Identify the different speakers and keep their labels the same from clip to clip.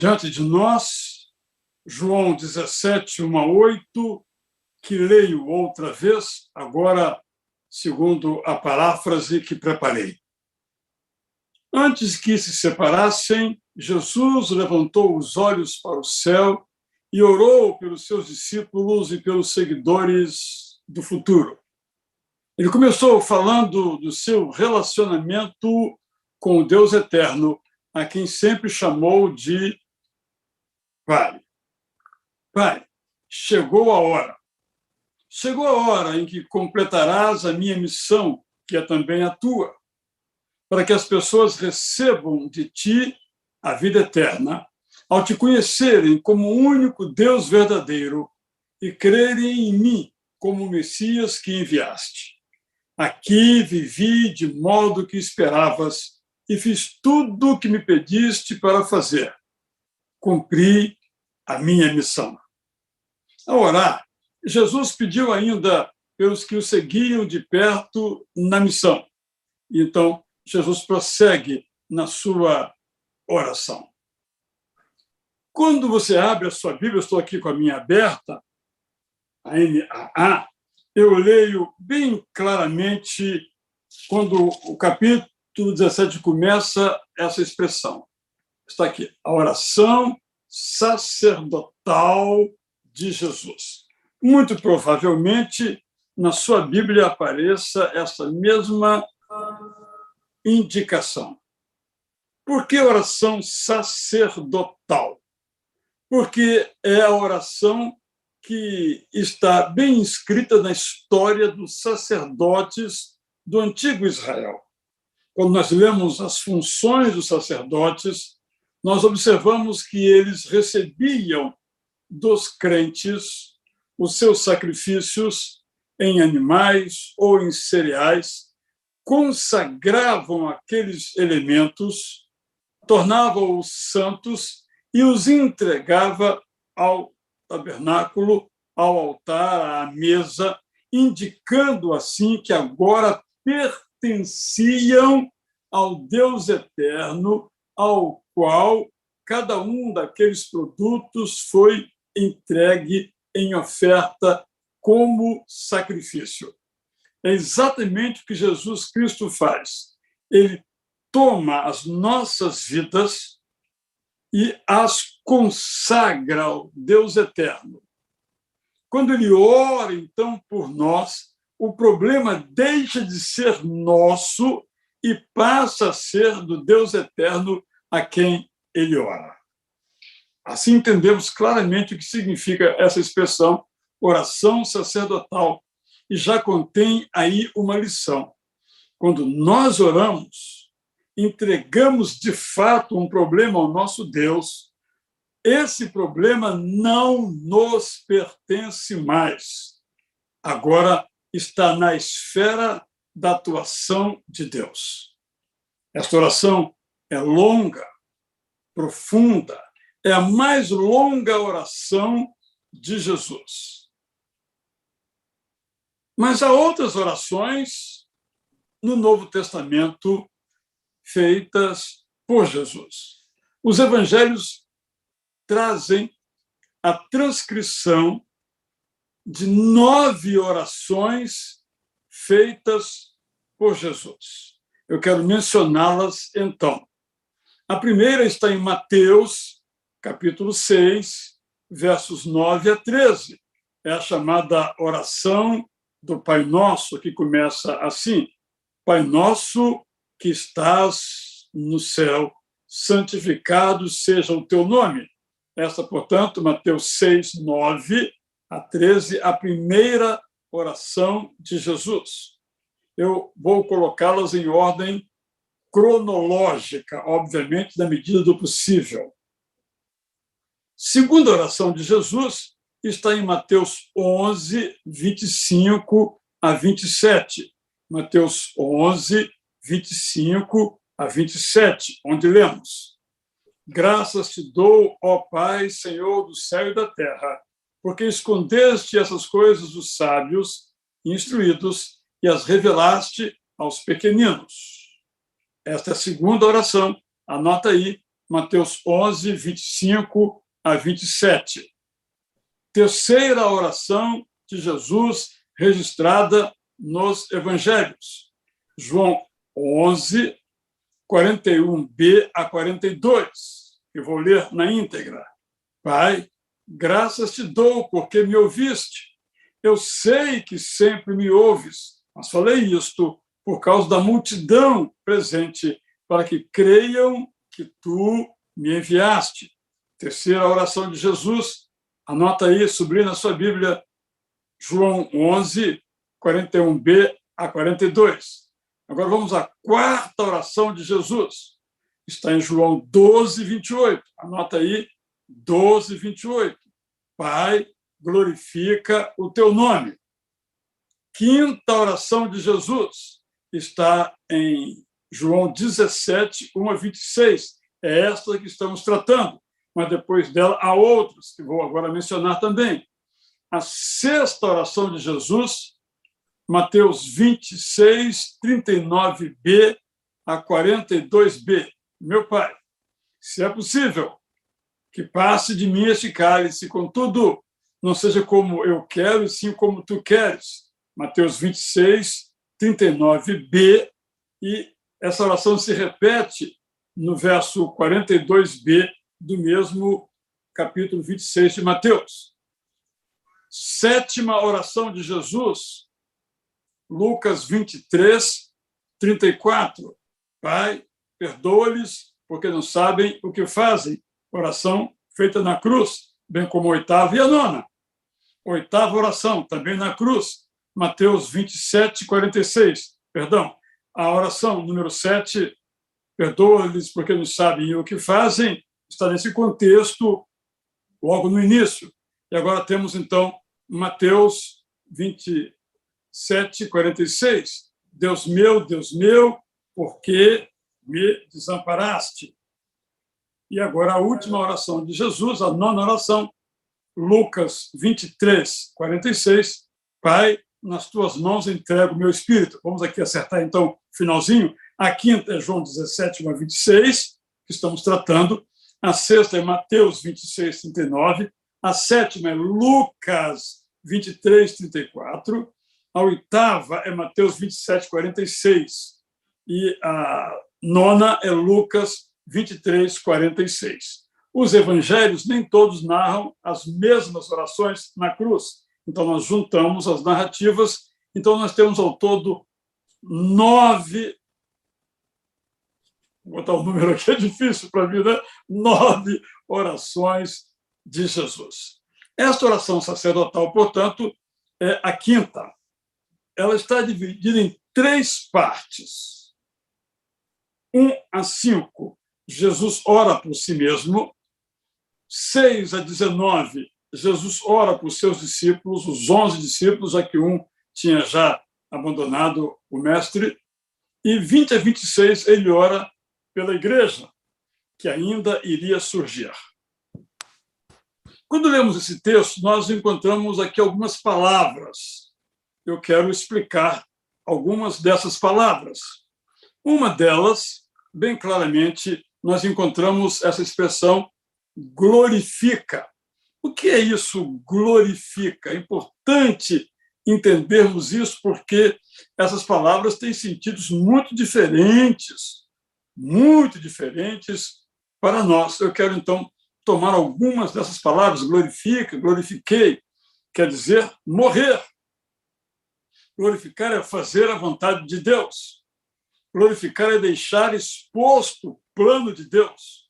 Speaker 1: diante de nós, João 17, 1 a 8, que leio outra vez, agora segundo a paráfrase que preparei. Antes que se separassem, Jesus levantou os olhos para o céu e orou pelos seus discípulos e pelos seguidores do futuro. Ele começou falando do seu relacionamento com o Deus eterno, a quem sempre chamou de Pai. Pai, chegou a hora. Chegou a hora em que completarás a minha missão, que é também a tua, para que as pessoas recebam de ti a vida eterna, ao te conhecerem como o único Deus verdadeiro e crerem em mim como o Messias que enviaste. Aqui vivi de modo que esperavas e fiz tudo o que me pediste para fazer. Cumpri a minha missão. Ao orar, Jesus pediu ainda pelos que o seguiam de perto na missão. Então, Jesus prossegue na sua oração. Quando você abre a sua Bíblia, eu estou aqui com a minha aberta, a NAA, eu leio bem claramente quando o capítulo 17 começa essa expressão. Está aqui, a oração sacerdotal de Jesus. Muito provavelmente, na sua Bíblia apareça essa mesma indicação. Por que oração sacerdotal? Porque é a oração que está bem inscrita na história dos sacerdotes do antigo Israel. Quando nós lemos as funções dos sacerdotes, nós observamos que eles recebiam dos crentes os seus sacrifícios em animais ou em cereais, consagravam aqueles elementos, tornavam-os santos e os entregava ao tabernáculo, ao altar, à mesa, indicando assim que agora pertenciam ao Deus eterno, ao qual cada um daqueles produtos foi entregue em oferta como sacrifício. É exatamente o que Jesus Cristo faz. Ele toma as nossas vidas e as consagra ao Deus eterno. Quando ele ora, então, por nós, o problema deixa de ser nosso e passa a ser do Deus eterno a quem ele ora. Assim entendemos claramente o que significa essa expressão, oração sacerdotal, e já contém aí uma lição. Quando nós oramos, entregamos de fato um problema ao nosso Deus, esse problema não nos pertence mais. Agora está na esfera da atuação de Deus. Esta oração é longa, profunda, é a mais longa oração de Jesus. Mas há outras orações no Novo Testamento feitas por Jesus. Os evangelhos trazem a transcrição de 9 orações feitas por Jesus. Eu quero mencioná-las, então. A primeira está em Mateus, capítulo 6, versos 9 a 13. É a chamada oração do Pai Nosso, que começa assim: Pai Nosso que estás no céu, santificado seja o teu nome. Esta, portanto, Mateus 6, 9 a 13, a primeira oração de Jesus. Eu vou colocá-las em ordem cronológica, obviamente, na medida do possível. Segunda oração de Jesus está em Mateus 11, 25 a 27. Mateus 11, 25 a 27, onde lemos: Graças te dou, ó Pai, Senhor do céu e da terra, porque escondeste essas coisas dos sábios e instruídos e as revelaste aos pequeninos. Esta é a segunda oração. Anota aí, Mateus 11, 25 a 27. Terceira oração de Jesus registrada nos evangelhos. João 11, 41b a 42. Eu vou ler na íntegra. Pai, graças te dou porque me ouviste. Eu sei que sempre me ouves, mas falei isto por causa da multidão presente, para que creiam que tu me enviaste. Terceira oração de Jesus. Anota aí, sublinha na sua Bíblia, João 11, 41b a 42. Agora vamos à quarta oração de Jesus. Está em João 12, 28. Anota aí, 12, 28. Pai, glorifica o teu nome. Quinta oração de Jesus está em João 17, 1 a 26. É esta que estamos tratando, mas depois dela há outras que vou agora mencionar também. A sexta oração de Jesus, Mateus 26, 39b a 42b. Meu Pai, se é possível, que passe de mim este cálice, contudo, não seja como eu quero, e sim como tu queres. Mateus 26, 39b, e essa oração se repete no verso 42b do mesmo capítulo 26 de Mateus. Sétima oração de Jesus, Lucas 23, 34. Pai, perdoa-lhes, porque não sabem o que fazem. Oração feita na cruz, bem como a oitava e a nona. Oitava oração, também na cruz, Mateus 27, 46. Perdão, a oração número 7, perdoa-lhes porque não sabem o que fazem, está nesse contexto logo no início. E agora temos, então, Mateus 27, 46. Deus meu, por que me desamparaste? E agora a última oração de Jesus, a nona oração, Lucas 23, 46. Pai, nas tuas mãos entrego o meu espírito. Vamos aqui acertar, então, finalzinho. A quinta é João 17, 1 a 26, que estamos tratando. A sexta é Mateus 26, 39. A sétima é Lucas 23, 34. A oitava é Mateus 27, 46. E a nona é Lucas 23, 46. Os evangelhos nem todos narram as mesmas orações na cruz. Então, nós juntamos as narrativas. Então, nós temos ao todo 9. Vou botar o número aqui, é difícil para mim, né? 9 orações de Jesus. Esta oração sacerdotal, portanto, é a quinta. Ela está dividida em 3 partes. 1 a 5, Jesus ora por si mesmo. 6 a 19, Jesus ora por seus discípulos, os 11 discípulos, já que um tinha já abandonado o mestre. E 20 a 26, ele ora pela igreja, que ainda iria surgir. Quando lemos esse texto, nós encontramos aqui algumas palavras. Eu quero explicar algumas dessas palavras. Uma delas, bem claramente, nós encontramos essa expressão glorifica. O que é isso, glorifica? É importante entendermos isso porque essas palavras têm sentidos muito diferentes para nós. Eu quero, então, tomar algumas dessas palavras. Glorifica, glorifiquei, quer dizer morrer. Glorificar é fazer a vontade de Deus. Glorificar é deixar exposto o plano de Deus.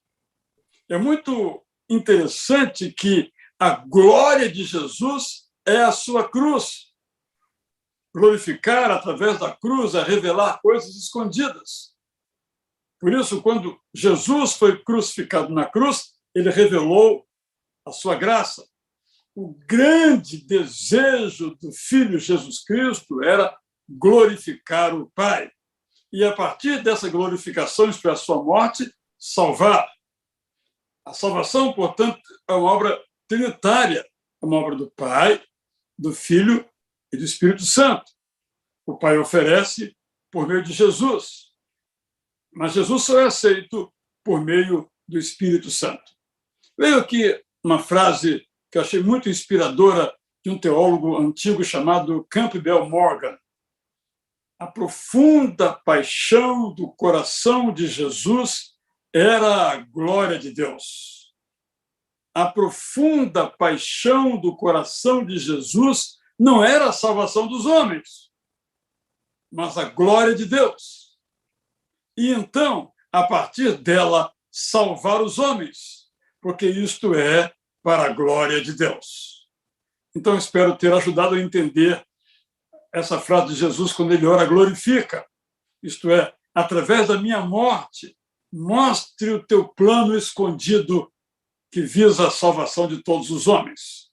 Speaker 1: É muito interessante que a glória de Jesus é a sua cruz. Glorificar através da cruz é revelar coisas escondidas. Por isso, quando Jesus foi crucificado na cruz, ele revelou a sua graça. O grande desejo do Filho Jesus Cristo era glorificar o Pai. E, a partir dessa glorificação, isto é, a sua morte, salvar. A salvação, portanto, é uma obra trinitária, é uma obra do Pai, do Filho e do Espírito Santo. O Pai oferece por meio de Jesus, mas Jesus só é aceito por meio do Espírito Santo. Veio aqui uma frase que eu achei muito inspiradora de um teólogo antigo chamado Campbell Morgan. A profunda paixão do coração de Jesus era a glória de Deus. A profunda paixão do coração de Jesus não era a salvação dos homens, mas a glória de Deus. E então, a partir dela, salvar os homens, porque isto é para a glória de Deus. Então, espero ter ajudado a entender essa frase de Jesus quando ele ora, glorifica. Isto é, através da minha morte, mostre o teu plano escondido que visa a salvação de todos os homens.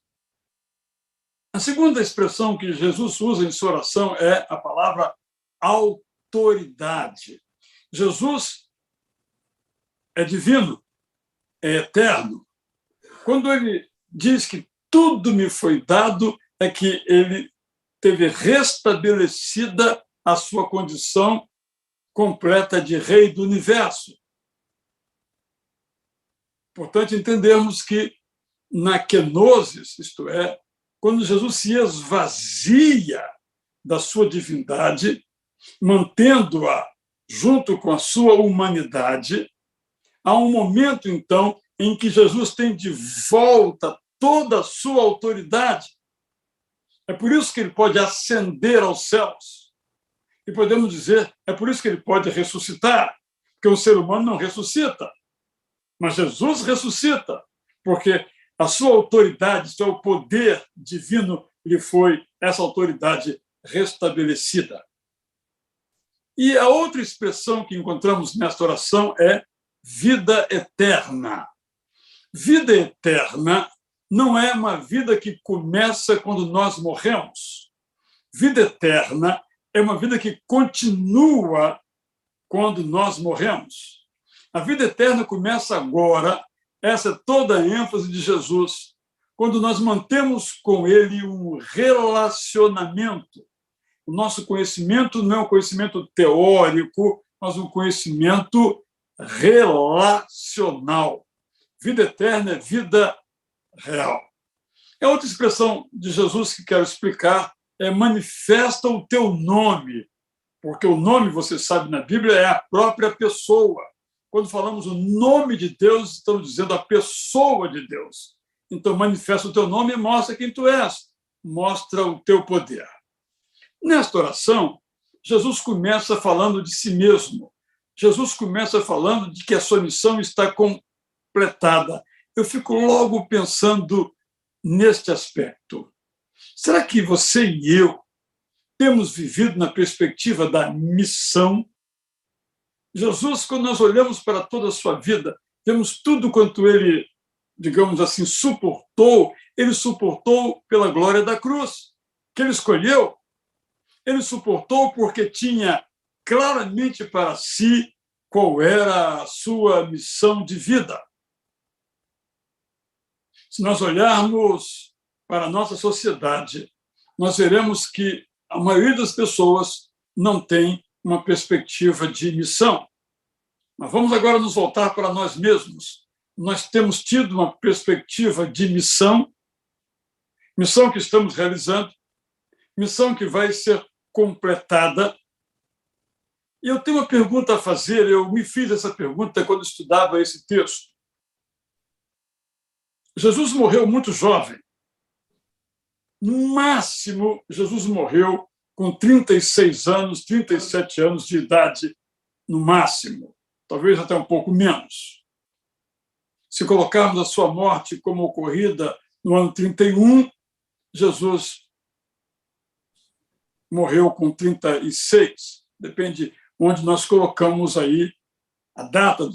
Speaker 1: A segunda expressão que Jesus usa em sua oração é a palavra autoridade. Jesus é divino, é eterno. Quando ele diz que tudo me foi dado, é que ele teve restabelecida a sua condição completa de rei do universo. Portanto, entendemos que na kenosis, isto é, quando Jesus se esvazia da sua divindade, mantendo-a junto com a sua humanidade, há um momento, então, em que Jesus tem de volta toda a sua autoridade. É por isso que ele pode ascender aos céus. E podemos dizer, é por isso que ele pode ressuscitar, porque o ser humano não ressuscita. Mas Jesus ressuscita, porque a sua autoridade, seu poder divino, lhe foi essa autoridade restabelecida. E a outra expressão que encontramos nesta oração é vida eterna. Vida eterna não é uma vida que começa quando nós morremos. Vida eterna é uma vida que continua quando nós morremos. A vida eterna começa agora, essa é toda a ênfase de Jesus, quando nós mantemos com ele um relacionamento. O nosso conhecimento não é um conhecimento teórico, mas um conhecimento relacional. Vida eterna é vida real. A outra expressão de Jesus que quero explicar é manifesta o teu nome, porque o nome, você sabe, na Bíblia é a própria pessoa. Quando falamos o nome de Deus, estamos dizendo a pessoa de Deus. Então, manifesta o teu nome e mostra quem tu és, mostra o teu poder. Nesta oração, Jesus começa falando de si mesmo. Jesus começa falando de que a sua missão está completada. Eu fico logo pensando neste aspecto. Será que você e eu temos vivido na perspectiva da missão? Jesus, quando nós olhamos para toda a sua vida, vemos tudo quanto ele, digamos assim, suportou, ele suportou pela glória da cruz, que ele escolheu. Ele suportou porque tinha claramente para si qual era a sua missão de vida. Se nós olharmos para a nossa sociedade, nós veremos que a maioria das pessoas não tem uma perspectiva de missão. Mas vamos agora nos voltar para nós mesmos. Nós temos tido uma perspectiva de missão, missão que estamos realizando, missão que vai ser completada. E eu tenho uma pergunta a fazer, eu me fiz essa pergunta quando estudava esse texto. Jesus morreu muito jovem. No máximo, Jesus morreu com 36 anos, 37 anos de idade, no máximo. Talvez até um pouco menos. Se colocarmos a sua morte como ocorrida no ano 31, Jesus morreu com 36. Depende onde nós colocamos aí a data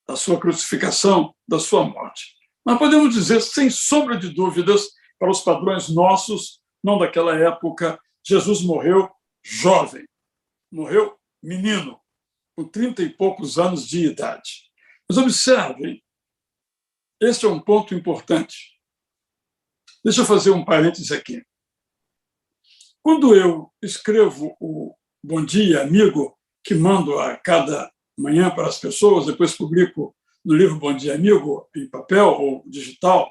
Speaker 1: da sua crucificação, da sua morte. Mas podemos dizer, sem sombra de dúvidas, para os padrões nossos, não daquela época, Jesus morreu jovem, morreu menino, com 30 e poucos anos de idade. Mas observem, este é um ponto importante. Deixa eu fazer um parêntese aqui. Quando eu escrevo o Bom Dia, Amigo, que mando a cada manhã para as pessoas, depois publico no livro Bom Dia Amigo, em papel ou digital,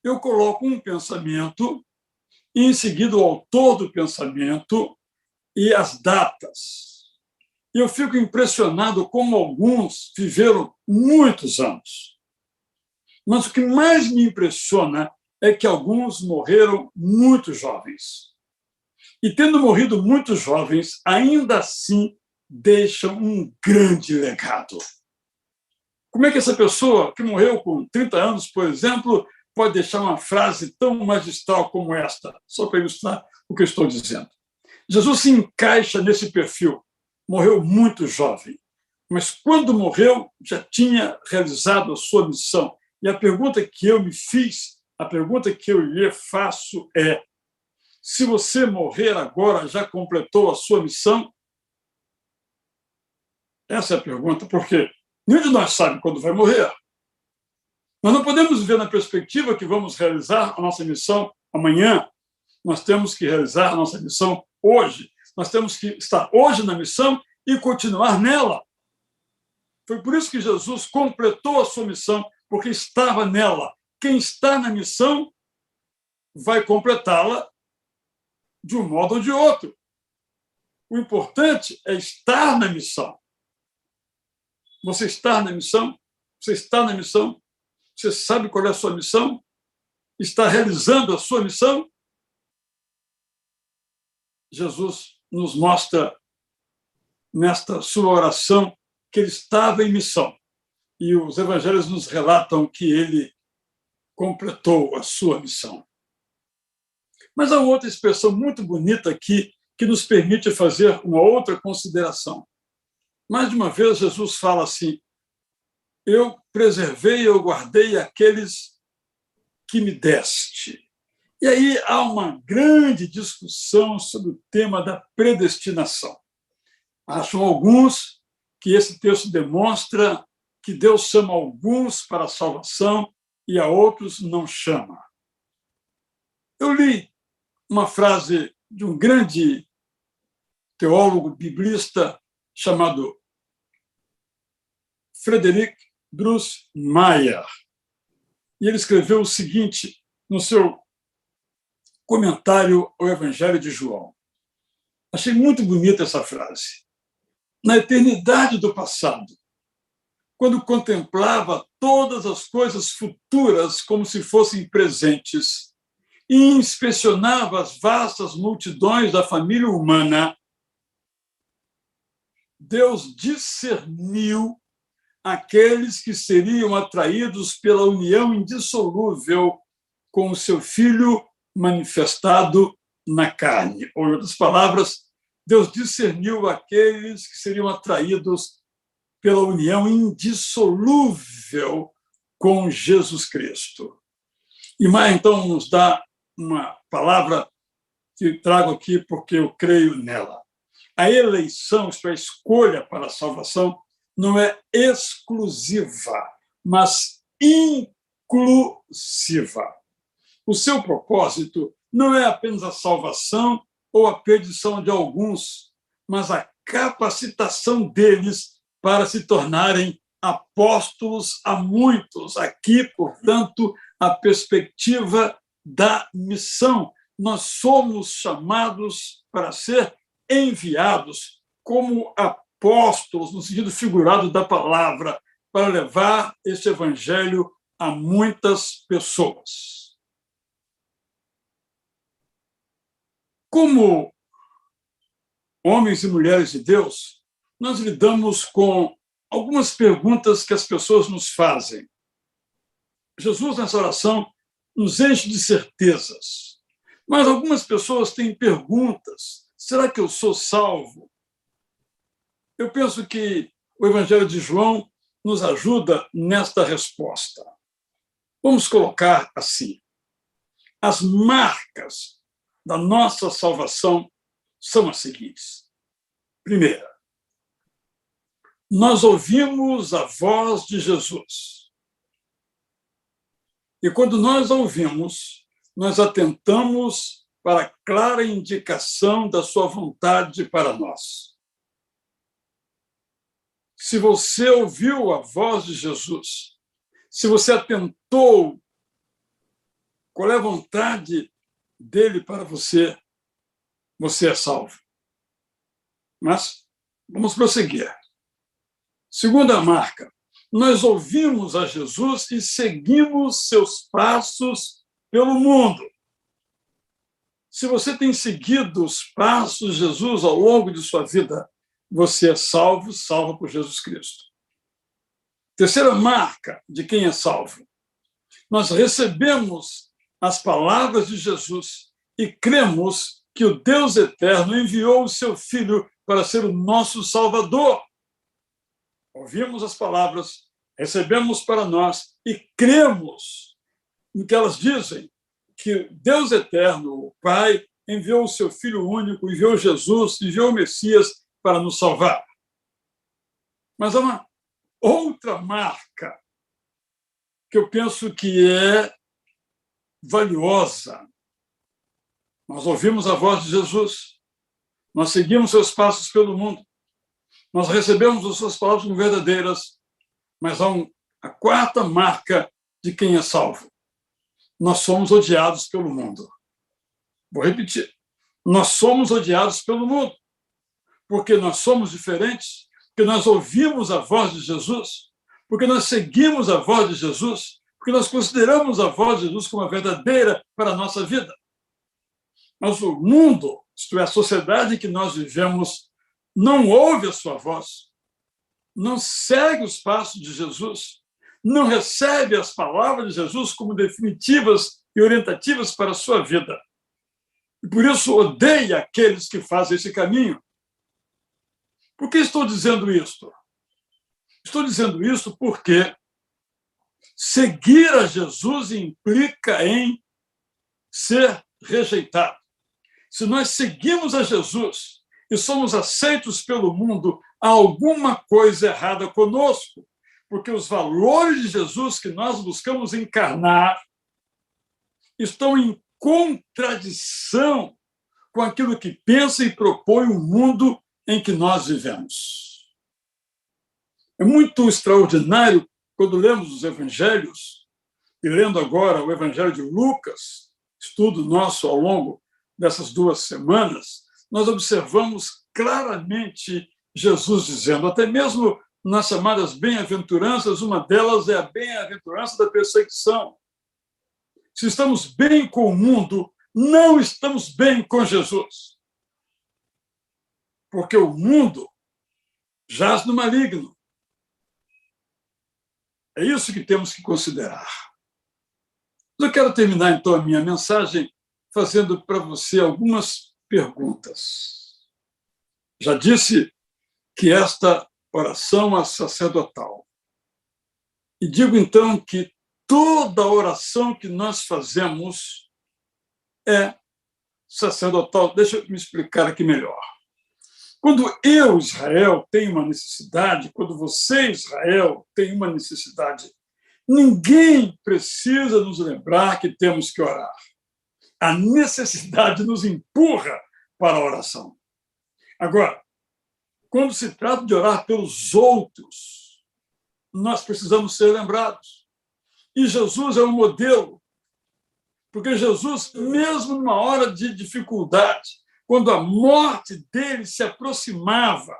Speaker 1: eu coloco um pensamento e, em seguida, o autor do pensamento e as datas. E eu fico impressionado como alguns viveram muitos anos. Mas o que mais me impressiona é que alguns morreram muito jovens. E, tendo morrido muito jovens, ainda assim deixam um grande legado. Como é que essa pessoa que morreu com 30 anos, por exemplo, pode deixar uma frase tão magistral como esta, só para ilustrar o que eu estou dizendo? Jesus se encaixa nesse perfil. Morreu muito jovem, mas quando morreu, já tinha realizado a sua missão. E a pergunta que eu me fiz, a pergunta que eu lhe faço é: se você morrer agora, já completou a sua missão? Essa é a pergunta, porque nenhum de nós sabe quando vai morrer. Nós não podemos viver na perspectiva que vamos realizar a nossa missão amanhã. Nós temos que realizar a nossa missão hoje. Nós temos que estar hoje na missão e continuar nela. Foi por isso que Jesus completou a sua missão, porque estava nela. Quem está na missão vai completá-la de um modo ou de outro. O importante é estar na missão. Você está na missão? Você está na missão? Você sabe qual é a sua missão? Está realizando a sua missão? Jesus nos mostra, nesta sua oração, que ele estava em missão. E os evangelhos nos relatam que ele completou a sua missão. Mas há outra expressão muito bonita aqui que nos permite fazer uma outra consideração. Mais de uma vez, Jesus fala assim: eu preservei, eu guardei aqueles que me deste. E aí há uma grande discussão sobre o tema da predestinação. Acham alguns que esse texto demonstra que Deus chama alguns para a salvação e a outros não chama. Eu li uma frase de um grande teólogo biblista chamado Frederick Bruce Meyer. E ele escreveu o seguinte no seu comentário ao Evangelho de João. Achei muito bonita essa frase. Na eternidade do passado, quando contemplava todas as coisas futuras como se fossem presentes e inspecionava as vastas multidões da família humana, Deus discerniu aqueles que seriam atraídos pela união indissolúvel com o seu Filho manifestado na carne. Ou, em outras palavras, Deus discerniu aqueles que seriam atraídos pela união indissolúvel com Jesus Cristo. E Maia, então, nos dá uma palavra que trago aqui porque eu creio nela. A eleição, isto é, a escolha para a salvação, não é exclusiva, mas inclusiva. O seu propósito não é apenas a salvação ou a perdição de alguns, mas a capacitação deles para se tornarem apóstolos a muitos. Aqui, portanto, a perspectiva da missão. Nós somos chamados para ser enviados como apóstolos, no sentido figurado da palavra, para levar esse evangelho a muitas pessoas. Como homens e mulheres de Deus, nós lidamos com algumas perguntas que as pessoas nos fazem. Jesus, nessa oração, nos enche de certezas. Mas algumas pessoas têm perguntas. Será que eu sou salvo? Eu penso que o Evangelho de João nos ajuda nesta resposta. Vamos colocar assim: as marcas da nossa salvação são as seguintes. Primeira, nós ouvimos a voz de Jesus. E quando nós a ouvimos, nós atentamos para a clara indicação da sua vontade para nós. se você ouviu a voz de Jesus, se você atentou, qual é a vontade dele para você, você é salvo. Mas vamos prosseguir. Segunda marca, nós ouvimos a Jesus e seguimos seus passos pelo mundo. Se você tem seguido os passos de Jesus ao longo de sua vida, você é salvo, salvo por Jesus Cristo. Terceira marca de quem é salvo. Nós recebemos as palavras de Jesus e cremos que o Deus eterno enviou o seu Filho para ser o nosso Salvador. Ouvimos as palavras, recebemos para nós e cremos no que elas dizem, que Deus eterno, o Pai, enviou o seu Filho único, enviou Jesus, enviou o Messias para nos salvar. Mas há uma outra marca que eu penso que é valiosa. Nós ouvimos a voz de Jesus, nós seguimos seus passos pelo mundo, nós recebemos as suas palavras como verdadeiras, mas há a quarta marca de quem é salvo. Nós somos odiados pelo mundo. Vou repetir. Nós somos odiados pelo mundo, porque nós somos diferentes, porque nós ouvimos a voz de Jesus, porque nós seguimos a voz de Jesus, porque nós consideramos a voz de Jesus como a verdadeira para a nossa vida. Mas o mundo, isto é, a sociedade em que nós vivemos, não ouve a sua voz, não segue os passos de Jesus, não recebe as palavras de Jesus como definitivas e orientativas para a sua vida. E por isso odeia aqueles que fazem esse caminho. Por que estou dizendo isto? Estou dizendo isso porque seguir a Jesus implica em ser rejeitado. Se nós seguimos a Jesus e somos aceitos pelo mundo, há alguma coisa errada conosco, porque os valores de Jesus que nós buscamos encarnar estão em contradição com aquilo que pensa e propõe o mundo em que nós vivemos. É muito extraordinário quando lemos os evangelhos, e lendo agora o evangelho de Lucas, estudo nosso ao longo dessas 2 semanas, nós observamos claramente Jesus dizendo, até mesmo nas chamadas bem-aventuranças, uma delas é a bem-aventurança da perseguição. Se estamos bem com o mundo, não estamos bem com Jesus. Porque o mundo jaz no maligno. É isso que temos que considerar. Eu quero terminar, então, a minha mensagem fazendo para você algumas perguntas. Já disse que esta oração é sacerdotal. E digo, então, que toda oração que nós fazemos é sacerdotal. Deixa eu me explicar aqui melhor. Quando eu, Israel, tenho uma necessidade, quando você, Israel, tem uma necessidade, ninguém precisa nos lembrar que temos que orar. A necessidade nos empurra para a oração. Agora, quando se trata de orar pelos outros, nós precisamos ser lembrados. E Jesus é um modelo, porque Jesus, mesmo numa hora de dificuldade, quando a morte dele se aproximava,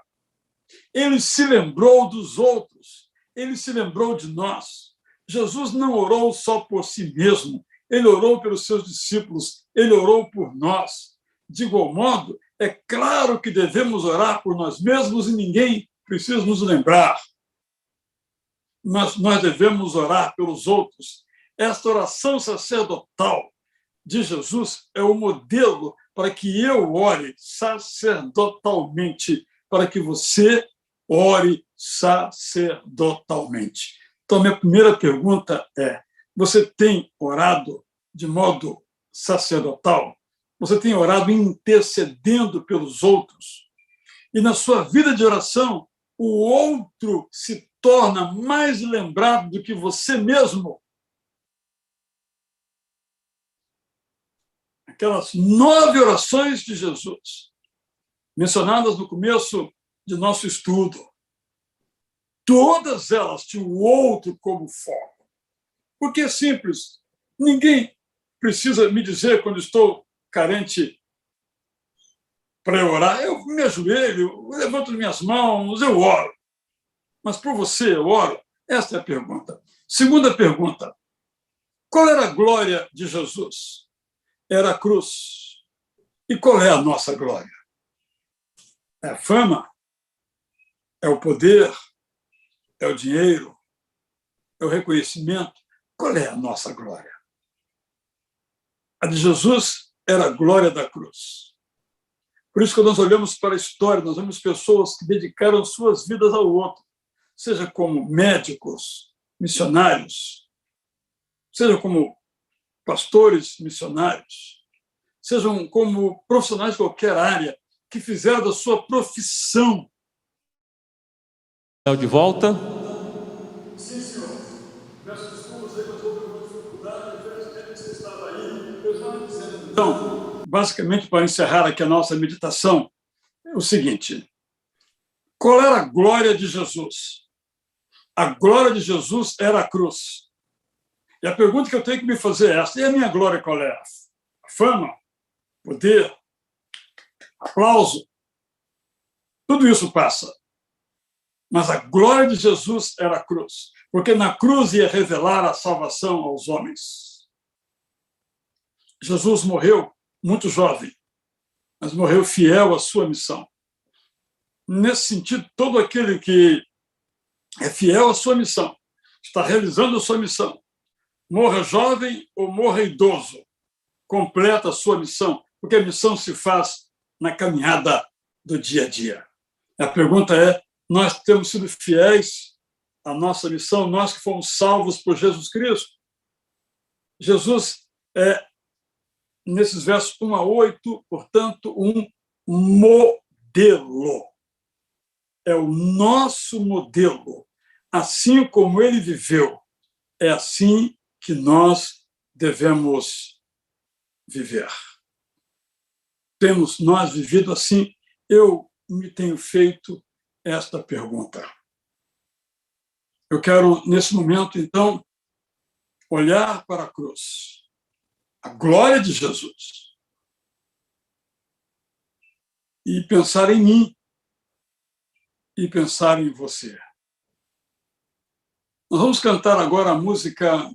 Speaker 1: ele se lembrou dos outros, ele se lembrou de nós. Jesus não orou só por si mesmo, ele orou pelos seus discípulos, ele orou por nós. De igual modo, é claro que devemos orar por nós mesmos e ninguém precisa nos lembrar. Mas nós devemos orar pelos outros. Esta oração sacerdotal de Jesus é o modelo para que eu ore sacerdotalmente, para que você ore sacerdotalmente. Então, minha primeira pergunta é: você tem orado de modo sacerdotal? Você tem orado intercedendo pelos outros? E na sua vida de oração, o outro se torna mais lembrado do que você mesmo? Aquelas 9 orações de Jesus, mencionadas no começo de nosso estudo. todas elas tinham o outro como foco. Porque é simples. Ninguém precisa me dizer quando estou carente para orar. Eu me ajoelho, eu levanto minhas mãos, eu oro. Mas por você eu oro? Esta é a pergunta. Segunda pergunta. Qual era a glória de Jesus? Era a cruz. E qual é a nossa glória? É a fama? É o poder? É o dinheiro? É o reconhecimento? Qual é a nossa glória? A de Jesus era a glória da cruz. Por isso que nós olhamos para a história, nós vemos pessoas que dedicaram suas vidas ao outro, seja como médicos, missionários, seja como pastores missionários, sejam como profissionais de qualquer área, que fizeram da sua profissão.
Speaker 2: De volta.
Speaker 1: Sim, senhor. Peço desculpas aí, mas houve uma dificuldade, infelizmente você estava aí. Eu estava dizendo. Então, basicamente, para encerrar aqui a nossa meditação, é o seguinte: qual era a glória de Jesus? A glória de Jesus era a cruz. E a pergunta que eu tenho que me fazer é esta: e a minha glória qual é? A fama? Poder? Aplauso? Tudo isso passa. Mas a glória de Jesus era a cruz, porque na cruz ia revelar a salvação aos homens. Jesus morreu muito jovem, mas morreu fiel à sua missão. Nesse sentido, todo aquele que é fiel à sua missão, está realizando a sua missão, morra jovem ou morra idoso, completa a sua missão, porque a missão se faz na caminhada do dia a dia. A pergunta é: nós temos sido fiéis à nossa missão, nós que fomos salvos por Jesus Cristo? Jesus é, nesses versos 1 a 8, portanto, um modelo. É o nosso modelo. Assim como ele viveu, é assim que nós devemos viver. Temos nós vivido assim? Eu me tenho feito esta pergunta. Eu quero, nesse momento, então, olhar para a cruz, a glória de Jesus, e pensar em mim, e pensar em você. Nós vamos cantar agora a música